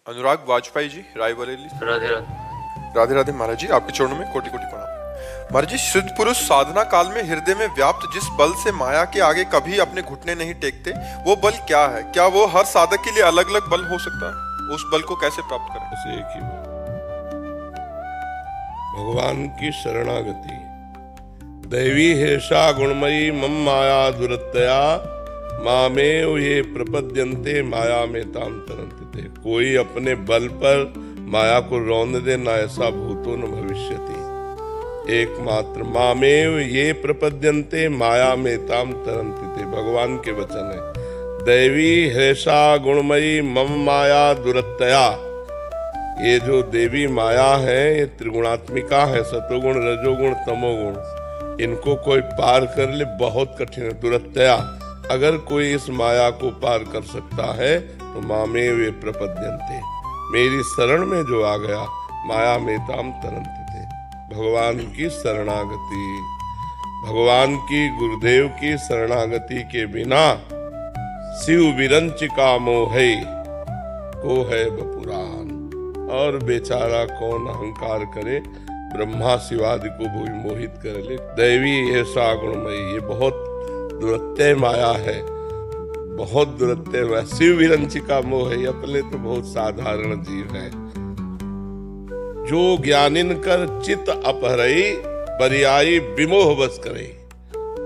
अनुराग वाजपेयी जी, रायबरेली। राधे राधे। राधे राधे महाराज जी, आपके चरणों में कोटि कोटि प्रणाम। महाराज जी, सिद्ध पुरुष साधना काल में हृदय में व्याप्त जिस बल से माया के आगे कभी अपने घुटने नहीं टेकते, वो बल क्या है? क्या वो हर साधक के लिए अलग अलग बल हो सकता है? उस बल को कैसे प्राप्त करें? बस एक ही बात, भगवान की शरणागति। दैवी हेषा गुणमयी मम माया दुरत्तया मामेव ये प्रपद्यन्ते माया में ताम तरन्ते। कोई अपने बल पर माया को रौंद दे, ना ऐसा भूतो न भविष्यति। एकमात्र मामेव ये प्रपद्यन्ते माया में ताम तरन्ते, भगवान के वचन है। दैवी हेषा गुणमयी मम माया दुरत्तया। ये जो देवी माया है ये त्रिगुणात्मिका है, सतोगुण रजोगुण तमोगुण। इनको कोई पार कर ले बहुत कठिन है। दुरत्तया, अगर कोई इस माया को पार कर सकता है तो मामे वे प्रपद्यन्ते, मेरी शरण में जो आ गया माया में ताम तरन्ते। भगवान की शरणागति, भगवान की गुरुदेव की शरणागति के बिना शिव विरंचिका मोहे को है बपुरान। और बेचारा कौन अहंकार करे, ब्रह्मा शिवादि को भी मोहित कर ले। दैवी ऐसा गुणमयी, ये बहुत दुरत्य माया है, बहुत दुरत्य माया। शिव विरंचिका मोह है, अपने तो बहुत साधारण जीव है। जो ज्ञानिन कर चित अपहरई बरियाई विमोह बस करे।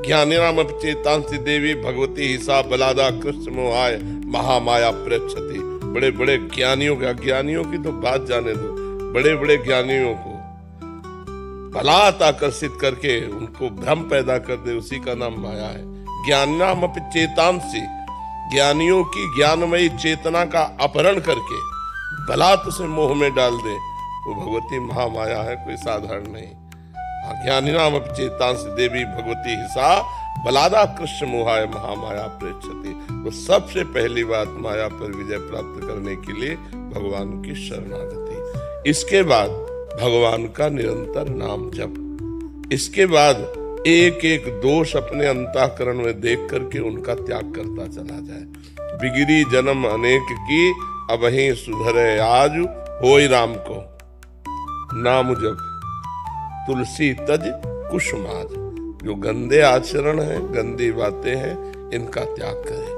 ज्ञानिनाम चेतांसी देवी भगवती हिसा बलादा कृष्ण मोहाय महामाया प्रेक्षति। बड़े बड़े ज्ञानियों के, अज्ञानियों की तो बात जाने दो, बड़े बड़े ज्ञानियों को बलात् आकर्षित करके उनको भ्रम पैदा कर दे, उसी का नाम माया है। ज्ञानाम चेतांसी, ज्ञानियों की ज्ञानमयी चेतना का अपहरण करके बलात् से मोह में डाल दे, वो भगवती महामाया है, कोई साधारण नहीं। ज्ञानिनाम चेतांसी देवी भगवती हिसा बलादा कृष्ण मोहाय महामाया प्रेक्षति। तो सबसे पहली बात माया पर विजय प्राप्त करने के लिए भगवान की शरणागति। इसके बाद भगवान का निरंतर नाम जप। इसके बाद एक एक दोष अपने अंतःकरण में देख करके उनका त्याग करता चला जाए। बिगड़ी जन्म अनेक की, अब ही सुधरे आज होई राम को। नाम जप तुलसी तज कुसुमाज। जो गंदे आचरण है, गंदी बातें हैं, इनका त्याग करें।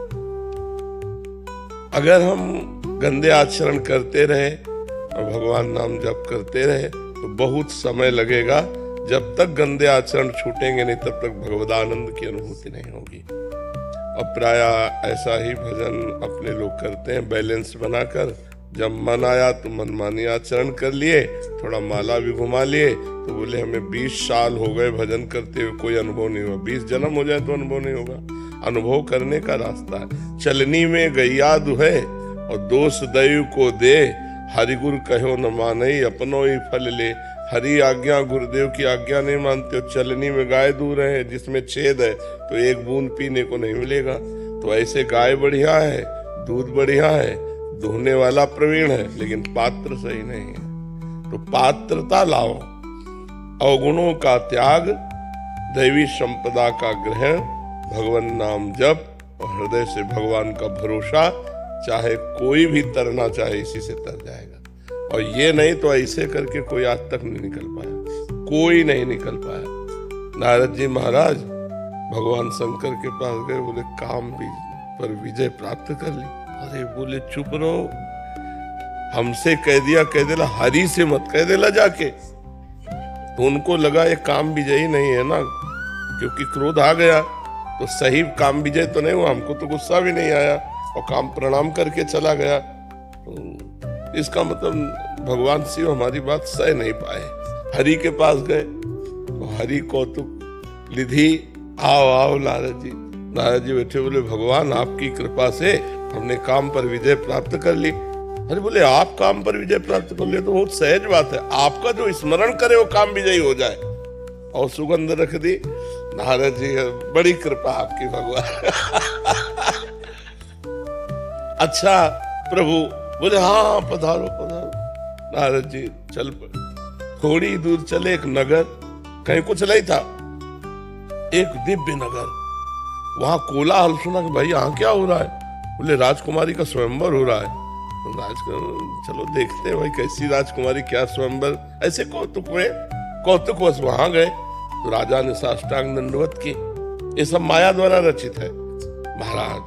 अगर हम गंदे आचरण करते रहे और भगवान नाम जप करते रहे तो बहुत समय लगेगा। जब तक गंदे आचरण छूटेंगे नहीं तब तक भगवदानंद की अनुभूति नहीं होगी। और प्राय ऐसा ही भजन अपने लोग करते हैं, बैलेंस बनाकर। जब मन आया तो मनमानी आचरण कर लिए, थोड़ा माला भी घुमा लिए, तो बोले हमें 20 साल हो गए भजन करते हुए, कोई अनुभव नहीं हुआ। 20 जन्म हो जाए तो अनुभव नहीं होगा। अनुभव करने का रास्ता है। चलनी में गैया दुहे और दोष दैव को दे, हरिगुरु कहो न मानई अपनो ही फल ले। हरि आज्ञा गुरुदेव की आज्ञा नहीं मानते हो, चलनी में गाय दूह रहे हैं जिसमें छेद है तो एक बूंद पीने को नहीं मिलेगा। तो ऐसे गाय बढ़िया है, दूध बढ़िया है, दूहने वाला प्रवीण है, लेकिन पात्र सही नहीं है। तो पात्रता लाओ, अवगुणों का त्याग, दैवी संपदा का ग्रहण, भगवान नाम जप और हृदय से भगवान का भरोसा। चाहे कोई भी तरना चाहे इसी से तर जाएगा। और ये नहीं तो ऐसे करके कोई आज तक नहीं निकल पाया, कोई नहीं निकल पाया। नारद जी महाराज भगवान शंकर के पास गए, बोले काम भी पर विजय प्राप्त कर ली। अरे बोले चुप रहो, हमसे कह दिला, हरि से मत कह देला जाके। तो उनको लगा ये काम विजयी नहीं है ना, क्योंकि क्रोध आ गया तो सही काम विजय तो नहीं हुआ। हमको तो गुस्सा भी नहीं आया और काम प्रणाम करके चला गया। तो इसका मतलब भगवान शिव हमारी बात सह नहीं पाए। हरि के पास गए, तो हरि कौतुक निधि, आओ आओ नारद जी। नारद जी बैठे, बोले भगवान आपकी कृपा से हमने काम पर विजय प्राप्त कर ली। अरे बोले आप काम पर विजय प्राप्त कर लिए तो बहुत सहज बात है, आपका जो स्मरण करे वो काम विजयी हो जाए। और सुगंध रख दी। नारद जी बड़ी कृपा आपकी भगवान। अच्छा प्रभु, बोले हाँ पधारो पधारो। नारद जी चल पड़े। थोड़ी दूर चले, एक नगर, कहीं कुछ नहीं था, एक दिव्य नगर। वहां कोलाहल सुना कि भाई यहाँ क्या हो रहा है? बोले राजकुमारी का स्वयंवर हो रहा है। चलो देखते हैं भाई कैसी राजकुमारी, क्या स्वयंवर। ऐसे कौतुक वहां गए तो राजा ने साष्टांग दंडवत की। ये सब माया द्वारा रचित है। महाराज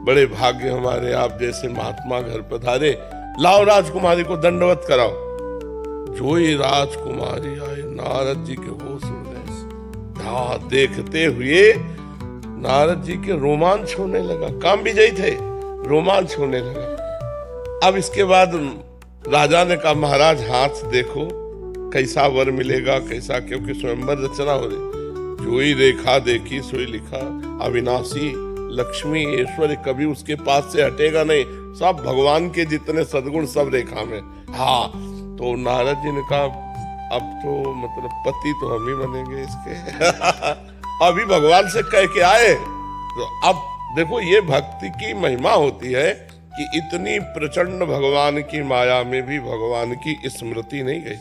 बड़े भाग्य हमारे, आप जैसे महात्मा घर पधारे, लाओ राजकुमारी को दंडवत कराओ। जो ही राजकुमारी आई, नारद जी के होश उड़ गए। देखते हुए नारद जी के रोमांच होने लगा। काम विजयी थे, रोमांच होने लगा। अब इसके बाद राजा ने कहा, महाराज हाथ देखो कैसा वर मिलेगा, कैसा, क्योंकि स्वयंवर रचना हो रही। जो ही रेखा देखी सोई लिखा, अविनाशी लक्ष्मी ऐश्वर्य कभी उसके पास से हटेगा नहीं। सब भगवान के जितने सद्गुण सब रेखा में। हाँ, तो नारद जी ने कहा अब तो मतलब पति तो हम ही बनेंगे इसके। अभी भगवान से कह के आए। तो अब देखो ये भक्ति की महिमा होती है कि इतनी प्रचंड भगवान की माया में भी भगवान की स्मृति नहीं गई।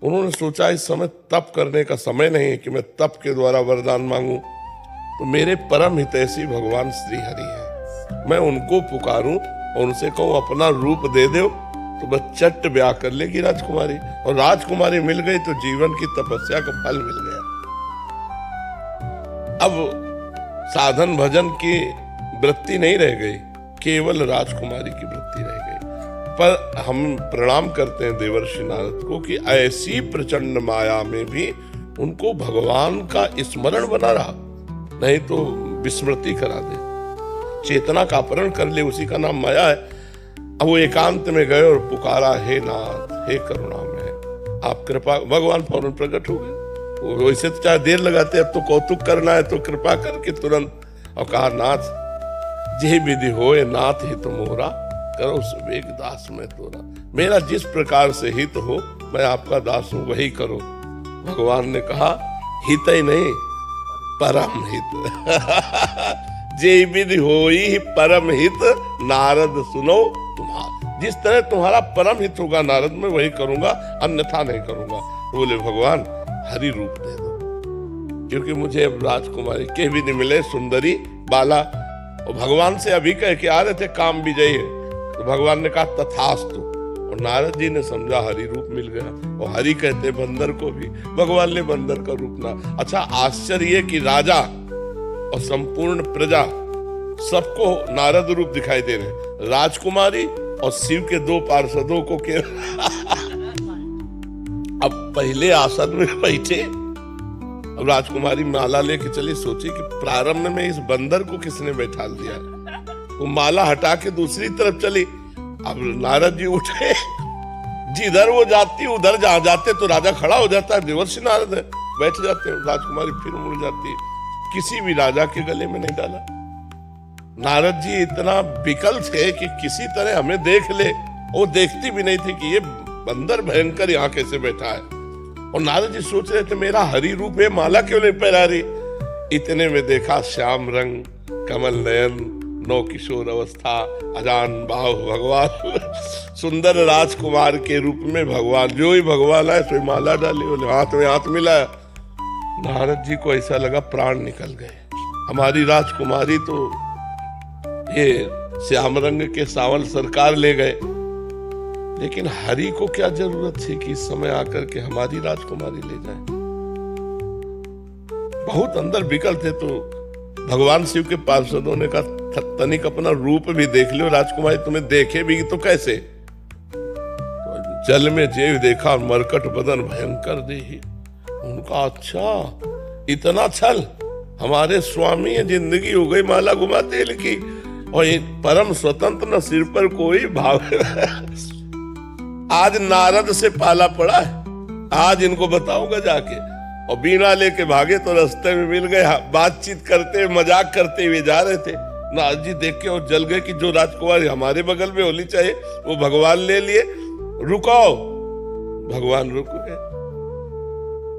उन्होंने सोचा इस समय तप करने का समय नहीं है कि मैं तप के द्वारा वरदान मांगू। तो मेरे परम हितैषी भगवान श्री हरि है, मैं उनको पुकारूं और उनसे कहूं अपना रूप दे दो तो बस चट ब्याह कर लेगी राजकुमारी। और राजकुमारी मिल गई तो जीवन की तपस्या का फल मिल गया। अब साधन भजन की वृत्ति नहीं रह गई, केवल राजकुमारी की वृत्ति रह गई। पर हम प्रणाम करते हैं देवर्षि नारद को कि ऐसी प्रचंड माया में भी उनको भगवान का स्मरण बना रहा, नहीं तो विस्मृति करा दे, चेतना का अपहरण कर ले, उसी का नाम माया है। अब वो एकांत में गए और पुकारा, हे नाथ, हे करुणामय, आप कृपा। भगवान फौरन प्रकट हो गए। वैसे तो चाहे देर लगाते, अब तो कौतुक करना है तो कृपा करके तुरंत। और कहा, नाथ जे विधि होए नाथ हित मोरा, करो सुबेग दास में तोरा। मेरा जिस प्रकार से हित हो मैं आपका दास हूं, वही करो। भगवान ने कहा, हित ही नहीं परम हित। जे विधि होई परम हित, नारद सुनो तुम्हारा। जिस तरह तुम्हारा परम हित होगा नारद, मैं वही करूंगा, अन्यथा नहीं करूंगा। तो बोले, भगवान हरि रूप दे दो, क्योंकि मुझे अब राजकुमारी के भी नहीं मिले, सुंदरी बाला। और भगवान से अभी कह के आ रहे थे काम विजयी है। तो भगवान ने कहा तथास्तु। और नारद जी ने समझा हरि रूप मिल गया। और हरि कहते बंदर को भी, भगवान ने बंदर का रूप ना। अच्छा आश्चर्य कि राजा और संपूर्ण प्रजा सबको नारद रूप दिखाई दे रहे। राजकुमारी और शिव के दो पार्षदों को के अब पहले आसन में बैठे। अब राजकुमारी माला लेके चली। सोची कि प्रारंभ में इस बंदर को किसने बैठा दिया। वो माला हटा के दूसरी तरफ चली। अब नारद जी उठे, जिधर वो जाती उधर जहां जाते तो राजा खड़ा हो जाता है, देवर्षि नारद है, बैठ जाते हैं। राजकुमारी फिर मुड़ जाती है। किसी भी राजा के गले में नहीं डाला। नारद जी इतना विकल थे कि किसी तरह हमें देख ले। वो देखती भी नहीं थी कि ये बंदर भयंकर यहाँ कैसे बैठा है। और नारद जी सोच रहे थे मेरा हरि रूप है, माला क्यों नहीं पहना रही। इतने में देखा श्याम रंग, कमल नयन, नौ किशोर अवस्था, अजान बाहु भगवान, सुंदर राजकुमार के रूप में भगवान। जो ही भगवान आए सो माला डाली, बोले हाथ में हाथ मिलाया। नारद जी को ऐसा लगा प्राण निकल गए। हमारी राजकुमारी तो ये श्याम रंग के सावल सरकार ले गए, लेकिन हरि को क्या जरूरत थी कि इस समय आकर के हमारी राजकुमारी ले जाए। बहुत अंदर विकल थे। तो भगवान शिव के पार्षदों ने कहा तनिक अपना रूप भी देख लो, राजकुमारी तुम्हें देखे भी तो कैसे। तो जल में जेव देखा, मरकट बदन भयंकर देही। उनका अच्छा इतना छल, हमारे स्वामी है, जिंदगी हो गई माला घुमा तेल की, और ये परम स्वतंत्र न सिर पर कोई भाव। आज नारद से पाला पड़ा है, आज इनको बताऊंगा जाके। और बीना लेके भागे तो रास्ते में मिल गए, बातचीत करते मजाक करते हुए जा रहे थे। नारद जी देख के और जल गए कि जो राजकुमारी हमारे बगल में होनी चाहिए वो भगवान ले लिए। रुको, भगवान रुक गए।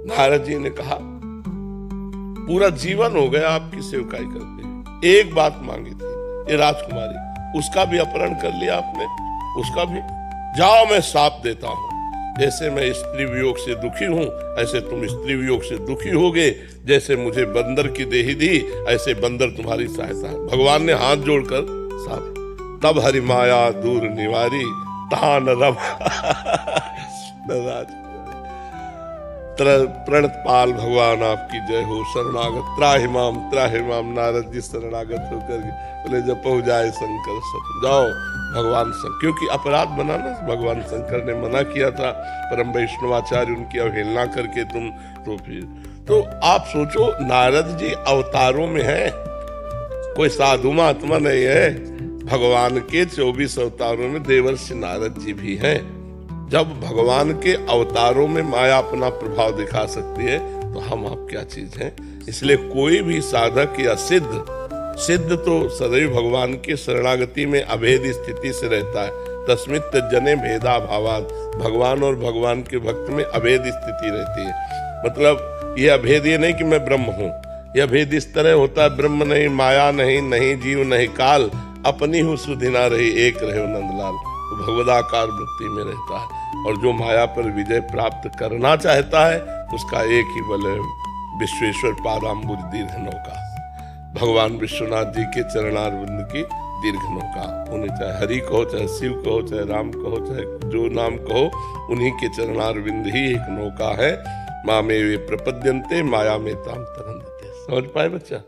नारद जी ने कहा पूरा जीवन हो गया आपकी सेवकाई करते, एक बात मांगी थी, ये राजकुमारी, उसका भी अपहरण कर लिया आपने, उसका भी। जाओ मैं शाप देता हूं, जैसे मैं स्त्री वियोग से दुखी हूं ऐसे तुम स्त्री वियोग से दुखी होगे। जैसे मुझे बंदर की देही दी ऐसे बंदर तुम्हारी सहायता है। भगवान ने हाथ जोड़कर साफ तब हरि माया दूर निवारी तान रब प्रणतपाल भगवान आपकी जय हो। शरणागत त्राहिमाम नारद जी शरणागत होकर बोले जब पहुंच जाए शंकर सब जाओ भगवान शंकर, क्योंकि अपराध बनाना भगवान शंकर ने मना किया था, परम वैष्णवाचार्य उनकी अवहेलना करके तुम तो आप सोचो नारद जी अवतारों में है, कोई साधु महात्मा नहीं है। भगवान के 24 अवतारों में देवर्षि नारद जी भी हैं। जब भगवान के अवतारों में माया अपना प्रभाव दिखा सकती है तो हम आप क्या चीज हैं। इसलिए कोई भी साधक या सिद्ध तो सदैव भगवान के शरणागति में अभेद स्थिति से रहता है। तस्मित जने भेदा भावात, भगवान और भगवान के भक्त में अभेद स्थिति रहती है। मतलब ये अभेद ये नहीं कि मैं ब्रह्म हूँ, यह भेद इस तरह होता है ब्रह्म नहीं, माया नहीं, नहीं जीव नहीं काल, अपनी हूँ सुधि ना रही एक रहे नंदलाल। तो भगवदाकार वृत्ति में रहता है और जो माया पर विजय प्राप्त करना चाहता है उसका एक ही बल है, विश्वेश्वर पादाम्बुज दीर्घ नौका। भगवान विश्वनाथ जी के चरणारविंद की दीर्घ नौका उन्हें, चाहे हरि कहो, चाहे शिव कहो, चाहे राम कहो, चाहे जो नाम कहो, उन्हीं के चरणारविंद ही एक नौका है। मामे वे प्रपद्यन्ते माया में ताम तरन्ते। समझ पाए बच्चा?